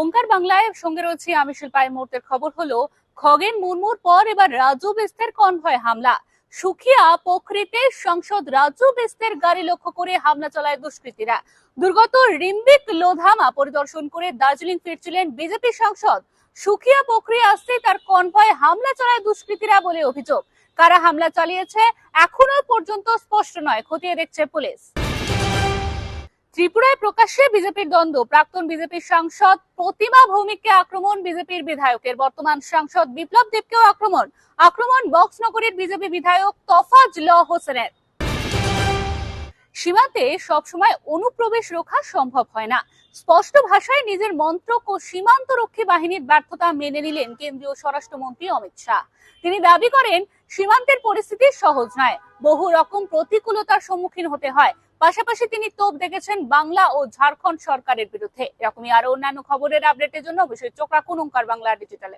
ওঙ্কার বাংলায় সঙ্গে রয়েছে আমি শিল্পা। এই মুহূর্তের খবর হলো, খগেন মুর্মুর পর এবার রাজু বিস্তের কনভয় হামলা। সুখিয়া পোখরিতে সাংসদ রাজু বিস্তের গাড়ি লক্ষ্য করে হামলা চালায় দুষ্কৃতীরা। দুর্গত রিম্বিক লোধামা পরিদর্শন করে দার্জিলিং ফিরছিলেন বিজেপি সাংসদ। সুখিয়া পোখরি আসতেই তার কনভয় হামলা চালায় দুষ্কৃতীরা বলে অভিযোগ। কারা হামলা চালিয়েছে এখনো পর্যন্ত স্পষ্ট নয়, খতিয়ে দেখছে পুলিশ। ত্রিপুরায় প্রকাশ্যে বিজেপির দ্বন্দ্ব। প্রাক্তন বিজেপির সাংসদ প্রতিমা ভৌমিককে আক্রমণ বিজেপির বিধায়কের। বর্তমান সাংসদ বিপ্লব দেবকেও আক্রমণ বক্সনগরের বিজেপি বিধায়ক তফাজ্ল হোসেনের। সীমান্তে সবসময় অনুপ্রবেশ রোখা সম্ভব হয় না। স্পষ্ট ভাষায় নিজের মন্ত্রক ও সীমান্ত রক্ষী বাহিনীর ব্যর্থতা মেনে নিলেন কেন্দ্রীয় স্বরাষ্ট্রমন্ত্রী অমিত শাহ। তিনি দাবি করেন, সীমান্তের পরিস্থিতি সহজ নয়, বহু রকম প্রতিকূলতার সম্মুখীন হতে হয়। পাশাপাশি তিনি তোপ দেখেছেন বাংলা ও ঝাড়খণ্ড সরকারের বিরুদ্ধে। এরকমই আরো অন্যান্য খবরের আপডেটের জন্য অবশ্যই চোখ রাখুন ওঙ্কার বাংলা ডিজিটালে।